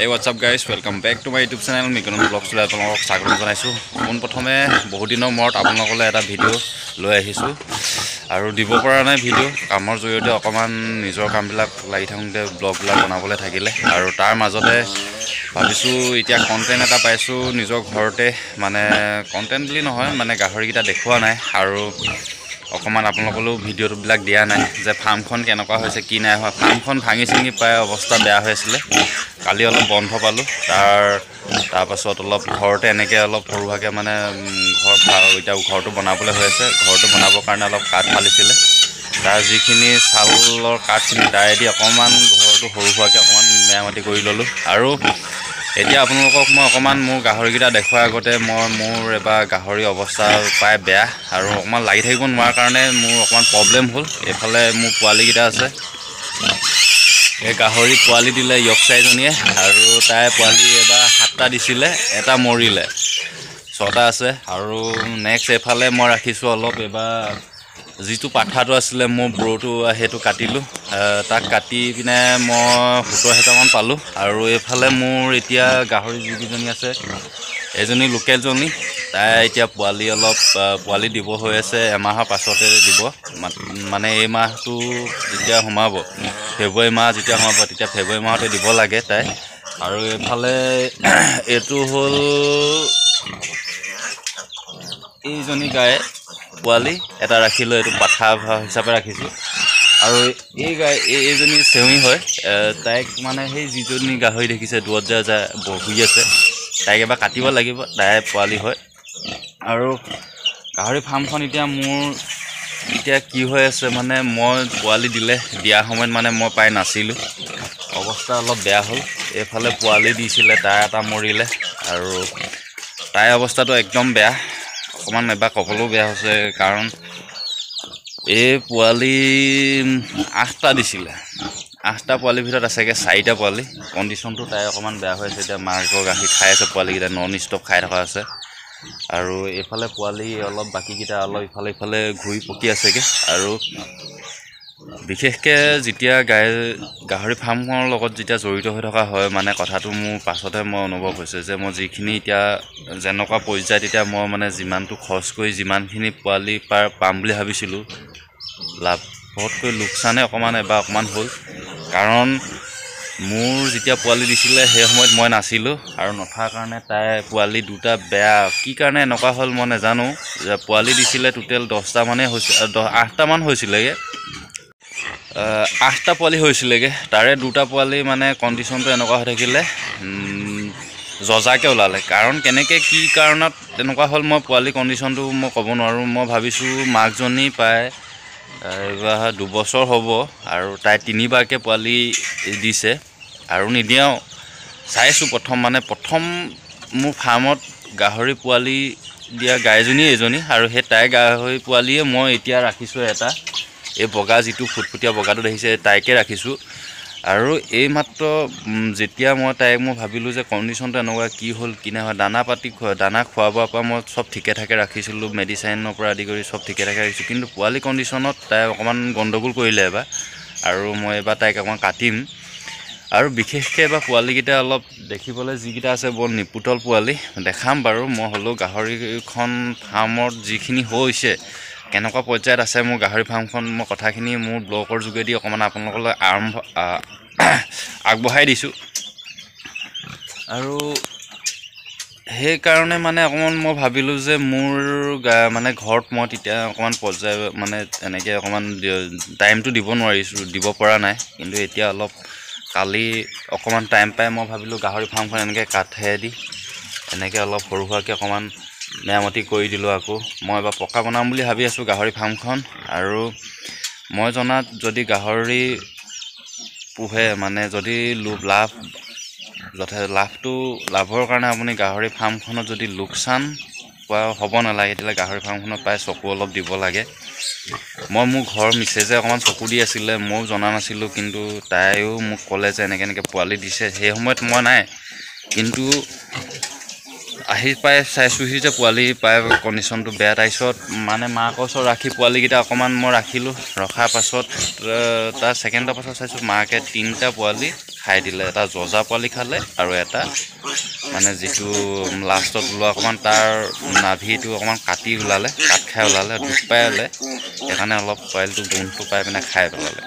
Hey, what's up guys? Welcome back to my YouTube channel. Mikonon Vlogs লৈ আপোনালোকক স্বাগতম জনাইছো। পোন প্ৰথমে বহুত দিনৰ মূৰত আপোনালোকলৈ এটা ভিডিঅ' লৈ আহিছো আৰু দিব পৰা নাই ভিডিঅ' কামৰ জৰিয়তে অকমান নিজৰ কামবিলাক লাগি থাকোঁতে ব্লগবিলাক বনাবলৈ থাকিলে আৰু তাৰ মাজতে ভাবিছো এতিয়া কন্টেন্ট এটা পাইছো নিজৰ ঘৰতে মানে কন্টেন্ট বুলি নহয় মানে গাহৰিকেইটা দেখুৱা নাই আৰু অকমান আপোনালোকলৈও ভিডিঅ'বিলাক দিয়া নাই যে ফাৰ্মখন কেনেকুৱা হৈছে কি নাই হোৱা ফাৰ্মখন ভাঙি চিঙি প্ৰায় অৱস্থা বেয়া হৈ আছিলে কালি অলপ বন্ধ পালোঁ তাৰ পাছত অলপ ঘৰতে এনেকৈ অলপ সৰুভাৱে মানে এতিয়া ঘৰটো বনাবলৈ হৈ আছে ঘৰটো বনাবৰ কাৰণে অলপ কাঠ ফালিছিলে তাৰ যিখিনি চালৰ কাঠখিনি দায়েদি অকণমান ঘৰটো সৰু সুৰাকৈ অকণমান মেৰামতি কৰি ল'লোঁ আৰু এতিয়া আপোনালোকক মই অকণমান মোৰ গাহৰিকেইটা দেখুৱাৰ আগতে মোৰ এবাৰ গাহৰি অৱস্থা প্ৰায় বেয়া আৰু অকণমান লাগি থাকিব নোৱাৰাৰ কাৰণে মোৰ অকণমান প্ৰব্লেম হ'ল এইফালে মোৰ পোৱালিকেইটা আছে এই গাহৰি পোৱালি দিলে ইয়কচাইজনীয়ে আৰু তাই পোৱালি এবাৰ 7টা দিছিলে এটা মৰিলে 6টা আছে আৰু নেক্সট এফালে মই ৰাখিছোঁ অলপ এবাৰ যিটো পাঠাটো আছিলে মোৰ ব্ৰটো সেইটো কাটিলোঁ তাক কাটি পিনে মই 17,000 মান পালোঁ আৰু এইফালে মোৰ এতিয়া গাহৰি যিকেইজনী আছে এজনী লোকেলজনী তাই এতিয়া পোৱালি দিব হৈ আছে এমাহৰ পাছতে দিব মানে এই মাহটো যেতিয়া সোমাব ফেব্ৰুৱাৰী মাহ যেতিয়া সোমাব তেতিয়া ফেব্ৰুৱাৰী মাহতে দিব লাগে তাই আৰু এইফালে এইটো হ'ল এইজনী গাই পোৱালি এটা ৰাখিলোঁ এইটো পাঠা হিচাপে ৰাখিছোঁ আৰু এইজনী চেউৰী হয় তাইক মানে সেই যিজনী গাহৰি দেখিছে দূৰত যায় বহি আছে তাইক এবাৰ কাটিব লাগিব তাই পোৱালি হয় আৰু গাহৰি ফাৰ্মখন এতিয়া মোৰ এতিয়া কি হৈ আছে মানে মই পোৱালি দিয়া সময়ত মানে মই পাই নাছিলোঁ অৱস্থা অলপ বেয়া হ'ল এইফালে পোৱালি দিছিলে তাই এটা মৰিলে আৰু তাই অৱস্থাটো একদম বেয়া অকণমান এবাৰ ক'বলৈও বেয়া হৈছে কাৰণ এই পোৱালি 8টা দিছিলে 8টা পোৱালিৰ ভিতৰত আছেগৈ 4টা পোৱালি কণ্ডিশ্যনটো তাই অকণমান বেয়া হৈ আছে এতিয়া মাকৰ গাখীৰ খাই আছে পোৱালিকেইটা নন ষ্টপ খাই থকা আছে আৰু এইফালে পোৱালি অলপ বাকীকেইটা অলপ ইফালে ঘূৰি পকি আছেগৈ আৰু বিশেষকৈ যেতিয়া গাহৰি ফাৰ্মৰ লগত যেতিয়া জড়িত হৈ থকা হয় মানে কথাটো মোৰ পাছতে মই অনুভৱ হৈছে যে মই যিখিনি এতিয়া যেনেকুৱা পৰ্যায়ত এতিয়া মই মানে যিমানটো খৰচ কৰি যিমানখিনি পোৱালি পাম বুলি ভাবিছিলোঁ লাভতকৈ লোকচানে অকণমান হ'ল কাৰণ মোৰ যেতিয়া পোৱালি দিছিলে সেই সময়ত মই নাছিলোঁ আৰু নথকাৰ কাৰণে তাই পোৱালি দুটা বেয়া কি কাৰণে এনেকুৱা হ'ল মই নাজানো যে পোৱালি দিছিলে টোটেল 10টা মানেই হৈছে 8টামান হৈছিলেগৈ 8টা পোৱালি হৈছিলেগৈ তাৰে 2টা পোৱালি মানে কণ্ডিশ্যনটো এনেকুৱা হৈ থাকিলে জজাকৈ ওলালে কাৰণ কেনেকৈ কি কাৰণত তেনেকুৱা হ'ল মই পোৱালি কণ্ডিশ্যনটো মই ক'ব নোৱাৰোঁ মই ভাবিছোঁ মাকজনী প্ৰায় এইবাৰ 2 বছৰ হ'ব আৰু তাই 3বাৰকৈ পোৱালি দিছে আৰু নিদিয়াও চাইছোঁ প্ৰথম মোৰ ফাৰ্মত গাহৰি পোৱালি দিয়া গাইজনী এজনী আৰু সেই তাই গাহৰি পোৱালিয়ে মই এতিয়া ৰাখিছোঁ এটা এই বগা যিটো ফুটফুটীয়া বগাটো দেখিছে তাইকে ৰাখিছোঁ আৰু এই মাত্ৰ যেতিয়া মই ভাবিলোঁ যে কণ্ডিশ্যনটো এনেকুৱা কি হ'ল কি নাই হয় দানা খোৱা বোৱাৰ পৰা মই চব ঠিকে ঠাকে ৰাখিছিলোঁ মেডিচাইনৰ পৰা আদি কৰি চব ঠিকে ঠাকে ৰাখিছোঁ কিন্তু পোৱালি কণ্ডিশ্যনত তাই অকণমান গণ্ডগোল কৰিলে এবাৰ আৰু মই এবাৰ তাইক অকণমান কাটিম আৰু বিশেষকৈ এবাৰ পোৱালিকেইটা অলপ দেখিবলৈ যিকেইটা আছে বৰ নিপুতল পোৱালি দেখাম বাৰু মই হ'লেও গাহৰিখন ফাৰ্মত যিখিনি হৈছে কেনেকুৱা পৰ্যায়ত আছে মোৰ গাহৰি ফাৰ্মখন মই কথাখিনি মোৰ ব্লগৰ যোগেদি অকণমান আপোনালোকলৈ আগবঢ়াই দিছোঁ আৰু সেইকাৰণে মানে অকণমান মই ভাবিলোঁ যে মোৰ মানে ঘৰত মই তেতিয়া অকণমান পৰ্যায় মানে এনেকৈ অকণমান টাইমটো দিব পৰা নাই কিন্তু এতিয়া অলপ কালি অকণমান টাইম পাই মই ভাবিলোঁ গাহৰি ফাৰ্মখন এনেকৈ কাঠেদি এনেকৈ অলপ সৰু সুৰাকৈ অকণমান মেৰামতি কৰি দিলোঁ আকৌ মই এবাৰ পকা বনাম বুলি ভাবি আছোঁ গাহৰি ফাৰ্মখন আৰু মই জনাত যদি গাহৰি পোহে মানে যদি লাভৰ কাৰণে আপুনি গাহৰি ফাৰ্মখনত যদি লোকচান হ'ব নালাগে তেতিয়াহ'লে গাহৰি ফাৰ্মখনত প্ৰায় চকু অলপ দিব লাগে মোৰ ঘৰৰ মিছেজে অকণমান চকু দি আছিলে ময়ো জনা নাছিলোঁ কিন্তু তাইও মোক ক'লে যে এনেকৈ পোৱালি দিছে সেই সময়ত মই নাই কিন্তু আহি পাই চাইছোঁহি যে পোৱালি পাই কণ্ডিশ্যনটো বেয়া। তাৰপিছত মানে মাকৰ ওচৰত ৰাখি পোৱালিকেইটা অকণমান মই ৰাখিলোঁ। ৰখাৰ পাছত তাৰ ছেকেণ্ডৰ পাছত চাইছোঁ মাকে 3টা পোৱালি খাই দিলে। এটা জজা পোৱালি খালে আৰু এটা মানে যিটো লাষ্টত ওলোৱা অকণমান তাৰ নাভিটো অকণমান কাটি ওলালে, কাট খাই ওলালে, দুখ পাই ওলালে। সেইকাৰণে অলপ পোৱালিটো গোন্ধটো পাই পিনে খাই পেলালে।